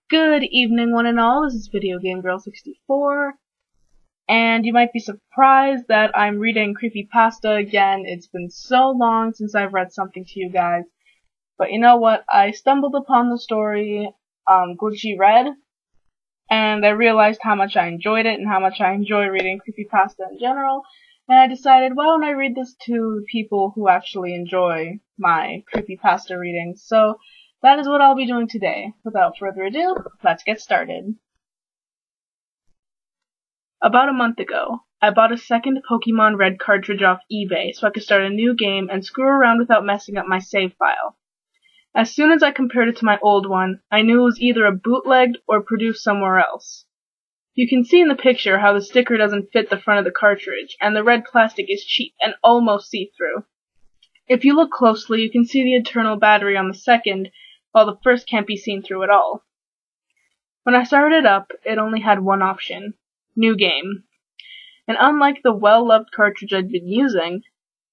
Good evening, one and all. This is Video Game Girl 64, and you might be surprised that I'm reading creepypasta again. It's been so long since I've read something to you guys, but you know what? I stumbled upon the story, Glitchy Red, and I realized how much I enjoyed it and how much I enjoy reading creepypasta in general, and I decided, why don't I read this to people who actually enjoy my creepypasta readings? So that is what I'll be doing today. Without further ado, let's get started. About a month ago, I bought a second Pokemon Red cartridge off eBay so I could start a new game and screw around without messing up my save file. As soon as I compared it to my old one, I knew it was either a bootlegged or produced somewhere else. You can see in the picture how the sticker doesn't fit the front of the cartridge, and the red plastic is cheap and almost see-through. If you look closely, you can see the internal battery on the second, while the first can't be seen through at all. When I started it up, it only had one option: New Game. And unlike the well-loved cartridge I'd been using,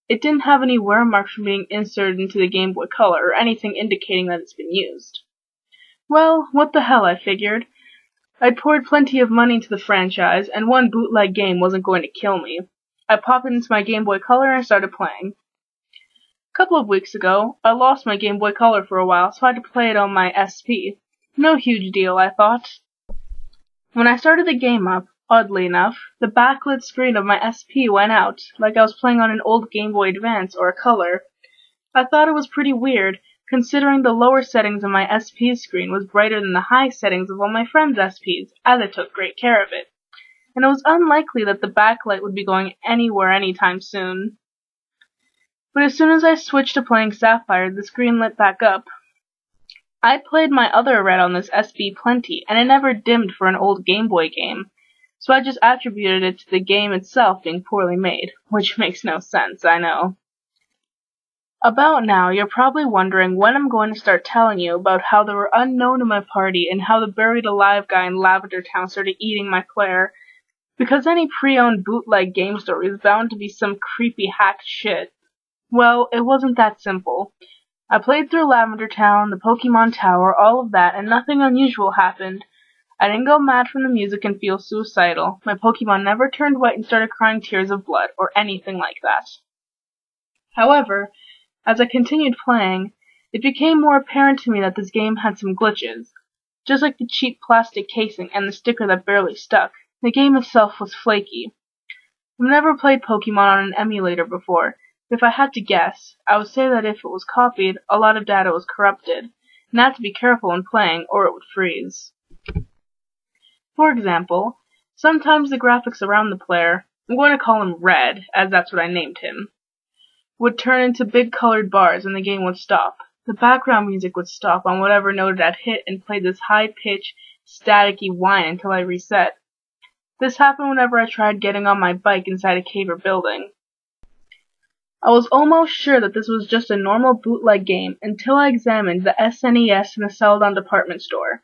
it didn't have any wear marks from being inserted into the Game Boy Color or anything indicating that it's been used. Well, what the hell, I figured. I'd poured plenty of money into the franchise, and one bootleg game wasn't going to kill me. I popped it into my Game Boy Color and started playing. A couple of weeks ago, I lost my Game Boy Color for a while, so I had to play it on my SP. No huge deal, I thought. When I started the game up, oddly enough, the backlit screen of my SP went out, like I was playing on an old Game Boy Advance or a Color. I thought it was pretty weird, considering the lower settings of my SP screen was brighter than the high settings of all my friends' SPs, as I took great care of it. And it was unlikely that the backlight would be going anywhere anytime soon. But as soon as I switched to playing Sapphire, the screen lit back up. I'd played my other Red on this SP plenty, and it never dimmed for an old Game Boy game, so I just attributed it to the game itself being poorly made, which makes no sense, I know. About now, you're probably wondering when I'm going to start telling you about how there were unknown in my party and how the buried alive guy in Lavender Town started eating my player, because any pre-owned bootleg game story is bound to be some creepy hacked shit. Well, it wasn't that simple. I played through Lavender Town, the Pokemon Tower, all of that, and nothing unusual happened. I didn't go mad from the music and feel suicidal. My Pokemon never turned white and started crying tears of blood, or anything like that. However, as I continued playing, it became more apparent to me that this game had some glitches. Just like the cheap plastic casing and the sticker that barely stuck, the game itself was flaky. I've never played Pokemon on an emulator before. If I had to guess, I would say that if it was copied, a lot of data was corrupted, and I had to be careful when playing, or it would freeze. For example, sometimes the graphics around the player, I'm going to call him Red, as that's what I named him, would turn into big colored bars and the game would stop. The background music would stop on whatever note it had hit and play this high-pitched, staticky whine until I reset. This happened whenever I tried getting on my bike inside a cave or building. I was almost sure that this was just a normal bootleg game until I examined the SNES in the Celadon department store.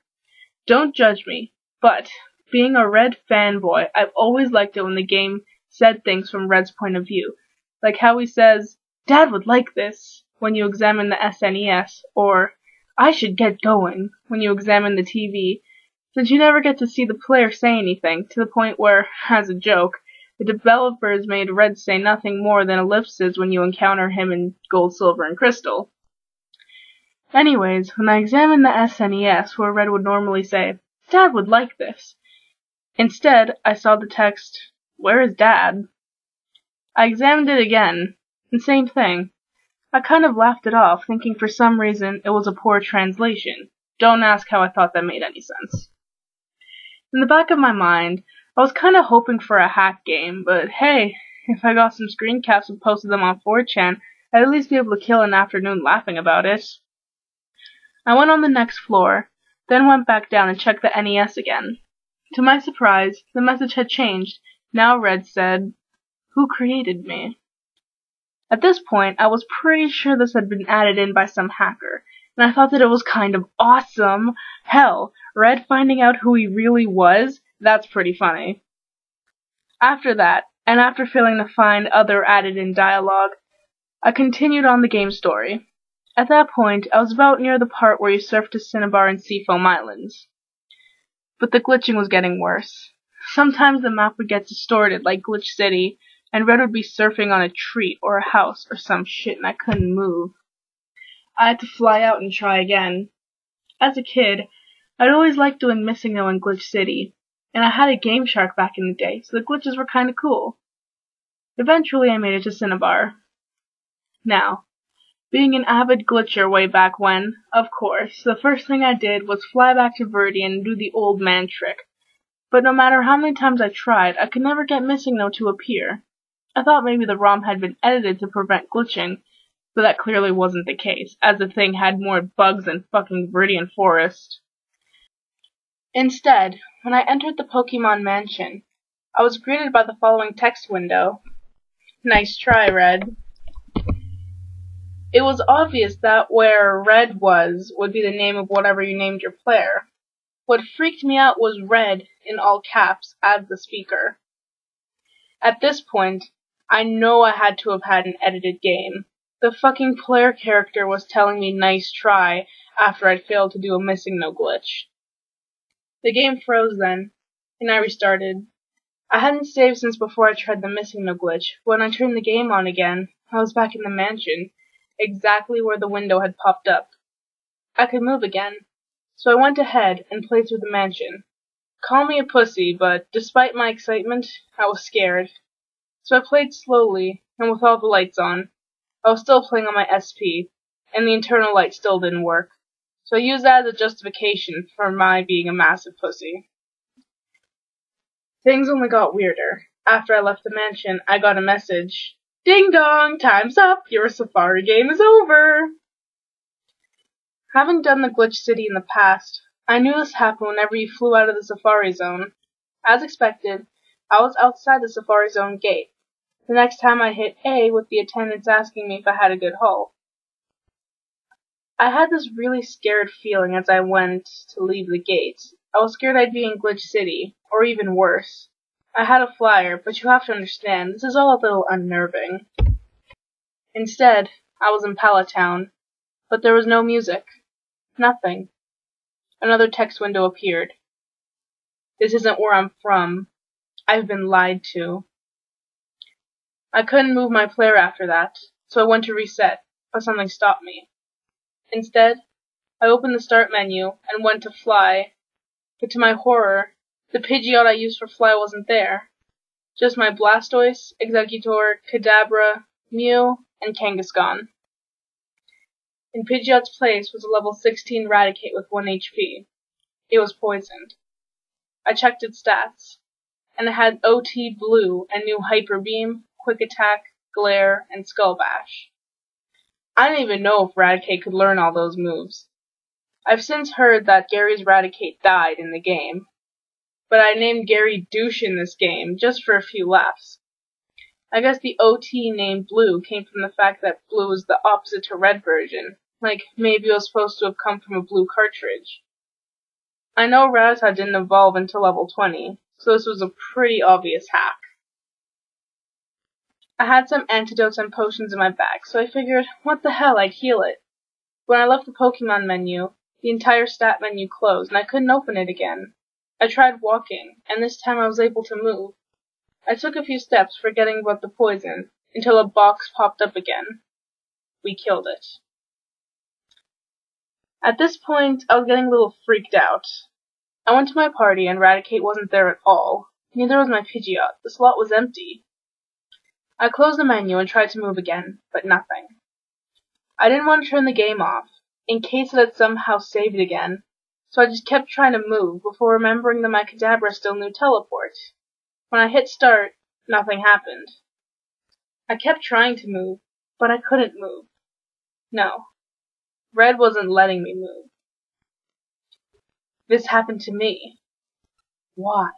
Don't judge me, but being a Red fanboy, I've always liked it when the game said things from Red's point of view, like how he says, "Dad would like this," when you examine the SNES, or "I should get going," when you examine the TV, since you never get to see the player say anything, to the point where, as a joke, the developers made Red say nothing more than ellipses when you encounter him in Gold, Silver, and Crystal. Anyways, when I examined the SNES, where Red would normally say, "Dad would like this," instead, I saw the text, "Where is Dad?" I examined it again, and same thing. I kind of laughed it off, thinking for some reason it was a poor translation. Don't ask how I thought that made any sense. In the back of my mind, I was kinda hoping for a hack game, but hey, if I got some screen caps and posted them on 4chan, I'd at least be able to kill an afternoon laughing about it. I went on the next floor, then went back down and checked the NES again. To my surprise, the message had changed. Now Red said, "Who created me?" At this point, I was pretty sure this had been added in by some hacker, and I thought that it was kind of awesome. Hell, Red finding out who he really was? That's pretty funny. After that, and after failing to find other added-in dialogue, I continued on the game story. At that point, I was about near the part where you surf to Cinnabar and Seafoam Islands. But the glitching was getting worse. Sometimes the map would get distorted like Glitch City, and Red would be surfing on a tree or a house or some shit and I couldn't move. I had to fly out and try again. As a kid, I'd always liked doing Missing No in Glitch City, and I had a Game Shark back in the day, so the glitches were kinda cool. Eventually I made it to Cinnabar. Now, being an avid glitcher way back when, of course, the first thing I did was fly back to Verdian and do the old man trick. But no matter how many times I tried, I could never get Missing No to appear. I thought maybe the ROM had been edited to prevent glitching, but that clearly wasn't the case, as the thing had more bugs than fucking Viridian Forest. Instead, when I entered the Pokemon Mansion, I was greeted by the following text window. Nice try, Red. It was obvious that where Red was would be the name of whatever you named your player. What freaked me out was Red, in all caps, as the speaker. At this point, I know I had to have had an edited game. The fucking player character was telling me nice try after I'd failed to do a Missing No glitch. The game froze then, and I restarted. I hadn't saved since before I tried the Missing No glitch. When I turned the game on again, I was back in the mansion, exactly where the window had popped up. I could move again, so I went ahead and played through the mansion. Call me a pussy, but despite my excitement, I was scared. So I played slowly, and with all the lights on. I was still playing on my SP, and the internal light still didn't work. So I used that as a justification for my being a massive pussy. Things only got weirder. After I left the mansion, I got a message. Ding dong, time's up, your Safari game is over! Having done the Glitch City in the past, I knew this happened whenever you flew out of the Safari Zone. As expected, I was outside the Safari Zone gate. The next time I hit A with the attendants asking me if I had a good haul. I had this really scared feeling as I went to leave the gate. I was scared I'd be in Glitch City, or even worse. I had a flyer, but you have to understand, this is all a little unnerving. Instead, I was in Pallet Town, but there was no music. Nothing. Another text window appeared. This isn't where I'm from. I've been lied to. I couldn't move my player after that, so I went to reset, but something stopped me. Instead, I opened the start menu and went to fly, but to my horror, the Pidgeot I used for fly wasn't there. Just my Blastoise, Exeggutor, Kadabra, Mew, and Kangaskhan. In Pidgeot's place was a level 16 Raticate with 1 HP. It was poisoned. I checked its stats, and it had OT Blue and new Hyper Beam, Quick Attack, Glare, and Skull Bash. I didn't even know if Raticate could learn all those moves. I've since heard that Gary's Raticate died in the game, but I named Gary Douche in this game just for a few laughs. I guess the OT name Blue came from the fact that Blue is the opposite to Red version, like maybe it was supposed to have come from a blue cartridge. I know Rattata didn't evolve until level 20, so this was a pretty obvious hack. I had some antidotes and potions in my bag, so I figured, what the hell, I'd heal it. When I left the Pokemon menu, the entire stat menu closed, and I couldn't open it again. I tried walking, and this time I was able to move. I took a few steps, forgetting about the poison, until a box popped up again. We killed it. At this point, I was getting a little freaked out. I went to my party, and Raticate wasn't there at all. Neither was my Pidgeot. The slot was empty. I closed the menu and tried to move again, but nothing. I didn't want to turn the game off, in case it had somehow saved again, so I just kept trying to move before remembering that my Kadabra still knew teleport. When I hit start, nothing happened. I kept trying to move, but I couldn't move. No. Red wasn't letting me move. This happened to me. Why?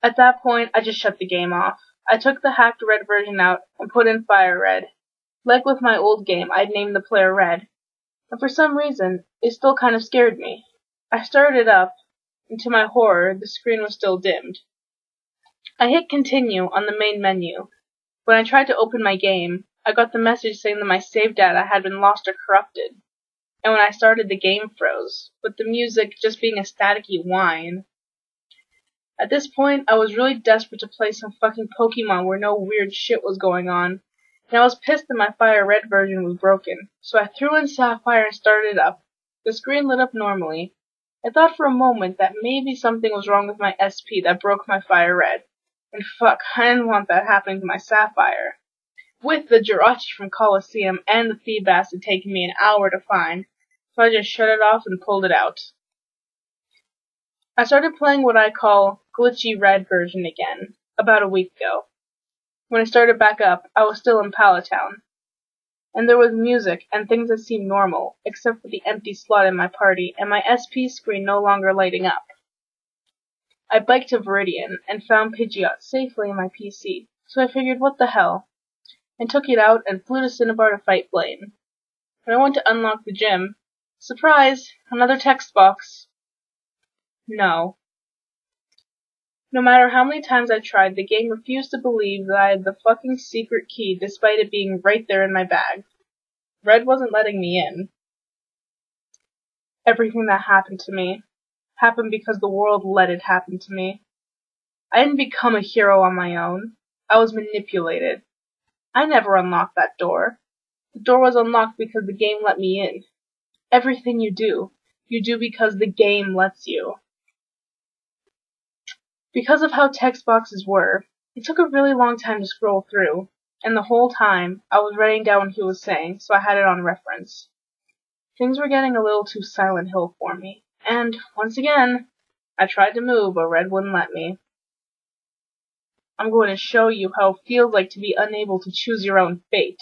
At that point, I just shut the game off. I took the hacked Red version out and put in Fire Red. Like with my old game, I'd named the player Red, but for some reason, it still kind of scared me. I started it up, and to my horror, the screen was still dimmed. I hit continue on the main menu. When I tried to open my game, I got the message saying that my save data had been lost or corrupted. and when I started the game froze, with the music just being a staticky whine. At this point, I was really desperate to play some fucking Pokemon where no weird shit was going on, and I was pissed that my Fire Red version was broken, so I threw in Sapphire and started it up. The screen lit up normally. I thought for a moment that maybe something was wrong with my SP that broke my Fire Red, and fuck, I didn't want that happening to my Sapphire. With the Jirachi from Coliseum and the Feebas had taken me an hour to find, so I just shut it off and pulled it out. I started playing what I call Glitchy Red version again, about a week ago. When I started back up, I was still in Palatown, and there was music and things that seemed normal, except for the empty slot in my party and my SP screen no longer lighting up. I biked to Viridian and found Pidgeot safely in my PC, so I figured what the hell, and took it out and flew to Cinnabar to fight Blaine. When I went to unlock the gym, surprise, another text box. No. No matter how many times I tried, the game refused to believe that I had the fucking secret key despite it being right there in my bag. Red wasn't letting me in. Everything that happened to me happened because the world let it happen to me. I didn't become a hero on my own. I was manipulated. I never unlocked that door. The door was unlocked because the game let me in. Everything you do because the game lets you. Because of how text boxes were, it took a really long time to scroll through, and the whole time I was writing down what he was saying, so I had it on reference. Things were getting a little too Silent Hill for me, and, once again, I tried to move, but Red wouldn't let me. I'm going to show you how it feels like to be unable to choose your own fate.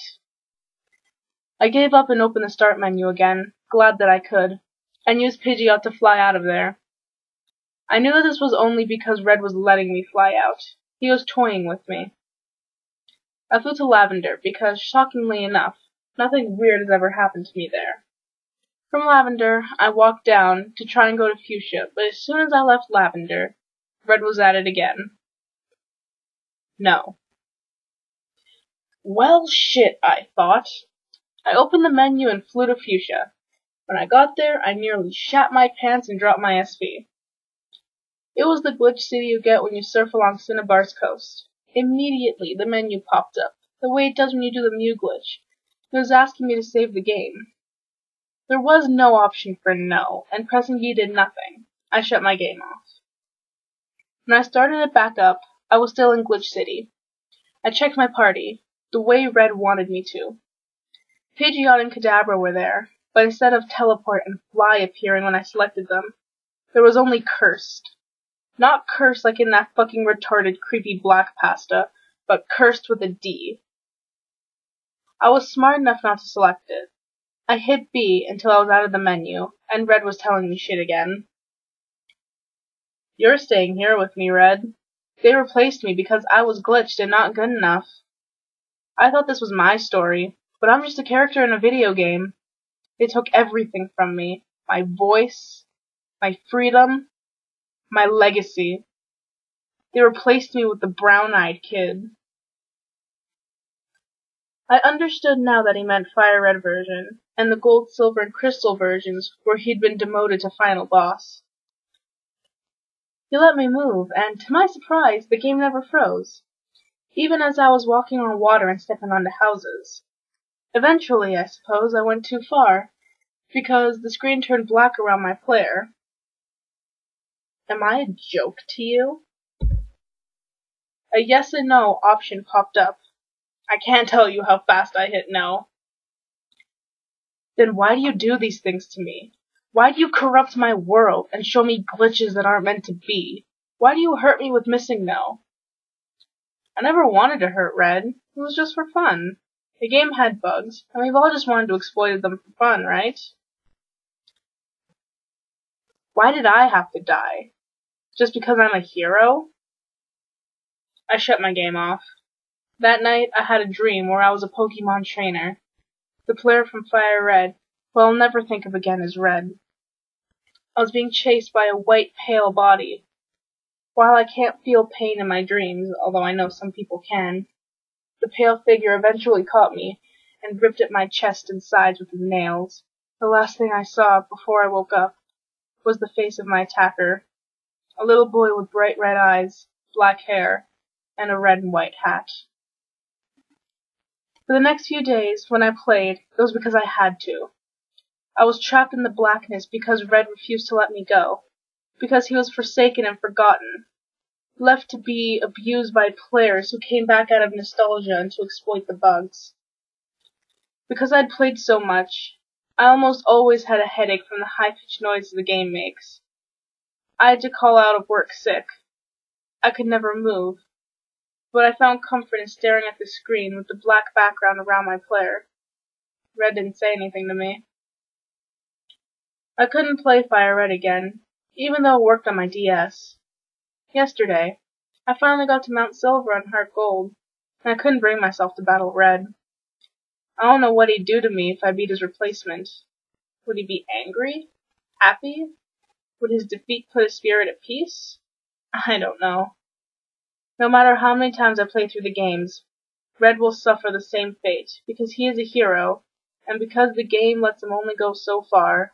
I gave up and opened the start menu again, glad that I could, and used Pidgeot to fly out of there. I knew that this was only because Red was letting me fly out. He was toying with me. I flew to Lavender because, shockingly enough, nothing weird has ever happened to me there. From Lavender, I walked down to try and go to Fuchsia, but as soon as I left Lavender, Red was at it again. No. Well, shit, I thought. I opened the menu and flew to Fuchsia. When I got there, I nearly shat my pants and dropped my SV. It was the glitch city you get when you surf along Cinnabar's coast. Immediately, the menu popped up, the way it does when you do the Mew glitch. It was asking me to save the game. There was no option for no, and pressing E did nothing. I shut my game off. When I started it back up, I was still in Glitch City. I checked my party, the way Red wanted me to. Pidgeot and Kadabra were there, but instead of Teleport and Fly appearing when I selected them, there was only Cursed. Not cursed like in that fucking retarded creepy black pasta, but cursed with a D. I was smart enough not to select it. I hit B until I was out of the menu, and Red was telling me shit again. You're staying here with me, Red. They replaced me because I was glitched and not good enough. I thought this was my story, but I'm just a character in a video game. They took everything from me. My voice, my freedom, my legacy. They replaced me with the brown-eyed kid. I understood now that he meant Fire Red version, and the Gold, Silver, and Crystal versions where he'd been demoted to Final Boss. He let me move, and to my surprise, the game never froze, even as I was walking on water and stepping onto houses. Eventually, I suppose, I went too far, because the screen turned black around my player. Am I a joke to you? A yes and no option popped up. I can't tell you how fast I hit no. Then why do you do these things to me? Why do you corrupt my world and show me glitches that aren't meant to be? Why do you hurt me with missing no? I never wanted to hurt Red. It was just for fun. The game had bugs, and we've all just wanted to exploit them for fun, right? Why did I have to die? Just because I'm a hero? I shut my game off. That night, I had a dream where I was a Pokemon trainer. The player from Fire Red, who I'll never think of again as Red. I was being chased by a white, pale body. While I can't feel pain in my dreams, although I know some people can, the pale figure eventually caught me and ripped at my chest and sides with his nails. The last thing I saw before I woke up was the face of my attacker, a little boy with bright red eyes, black hair, and a red and white hat. For the next few days, when I played, it was because I had to. I was trapped in the blackness because Red refused to let me go, because he was forsaken and forgotten, left to be abused by players who came back out of nostalgia and to exploit the bugs. Because I'd played so much, I almost always had a headache from the high-pitched noise the game makes. I had to call out of work sick. I could never move, but I found comfort in staring at the screen with the black background around my player. Red didn't say anything to me. I couldn't play Fire Red again, even though it worked on my DS. Yesterday, I finally got to Mount Silver on Heart Gold, and I couldn't bring myself to battle Red. I don't know what he'd do to me if I beat his replacement. Would he be angry? Happy? Would his defeat put his spirit at peace? I don't know. No matter how many times I play through the games, Red will suffer the same fate, because he is a hero, and because the game lets him only go so far.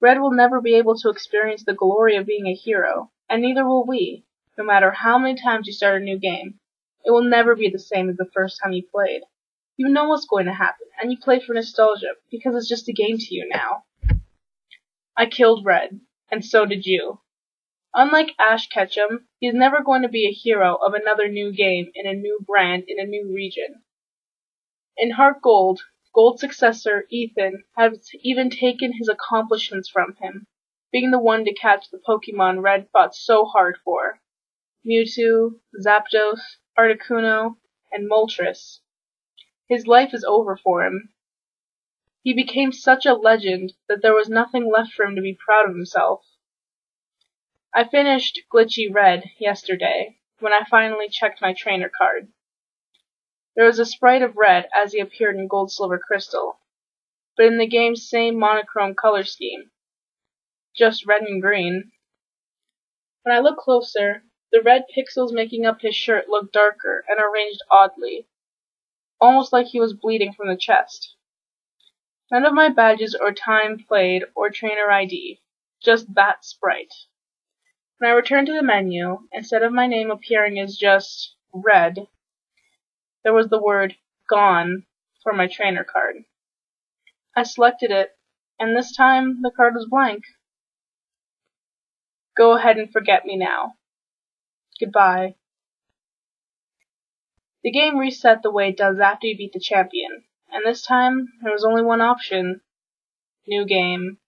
Red will never be able to experience the glory of being a hero, and neither will we, no matter how many times you start a new game. It will never be the same as the first time you played. You know what's going to happen, and you play for nostalgia, because it's just a game to you now. I killed Red, and so did you. Unlike Ash Ketchum, he's never going to be a hero of another new game in a new brand in a new region. In Heart Gold, Gold's successor, Ethan, has even taken his accomplishments from him, being the one to catch the Pokemon Red fought so hard for. Mewtwo, Zapdos, Articuno, and Moltres. His life is over for him. He became such a legend that there was nothing left for him to be proud of himself. I finished Glitchy Red yesterday, when I finally checked my trainer card. There was a sprite of Red as he appeared in Gold Silver Crystal, but in the game's same monochrome color scheme. Just red and green. When I looked closer, the red pixels making up his shirt looked darker and arranged oddly, almost like he was bleeding from the chest. None of my badges or time played or trainer ID, just that sprite. When I returned to the menu, instead of my name appearing as just Red, there was the word Gone for my trainer card. I selected it, and this time the card was blank. Go ahead and forget me now. Goodbye. The game reset the way it does after you beat the champion, and this time there was only one option. New game.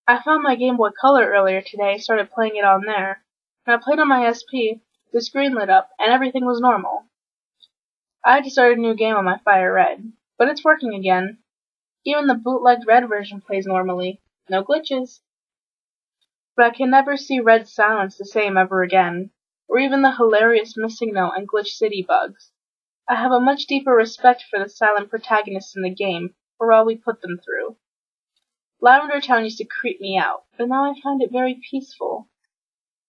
I found my Game Boy Color earlier today, started playing it on there. When I played on my SP, the screen lit up and everything was normal. I had to start a new game on my Fire Red, but it's working again. Even the bootlegged Red version plays normally. No glitches. But I can never see Red's silence the same ever again, or even the hilarious Missing Note and Glitch City bugs. I have a much deeper respect for the silent protagonists in the game, for all we put them through. Lavender Town used to creep me out, but now I find it very peaceful.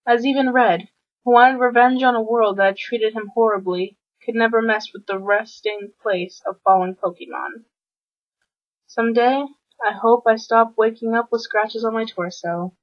As even Red, who wanted revenge on a world that had treated him horribly, could never mess with the resting place of fallen Pokemon. Someday, I hope I stop waking up with scratches on my torso.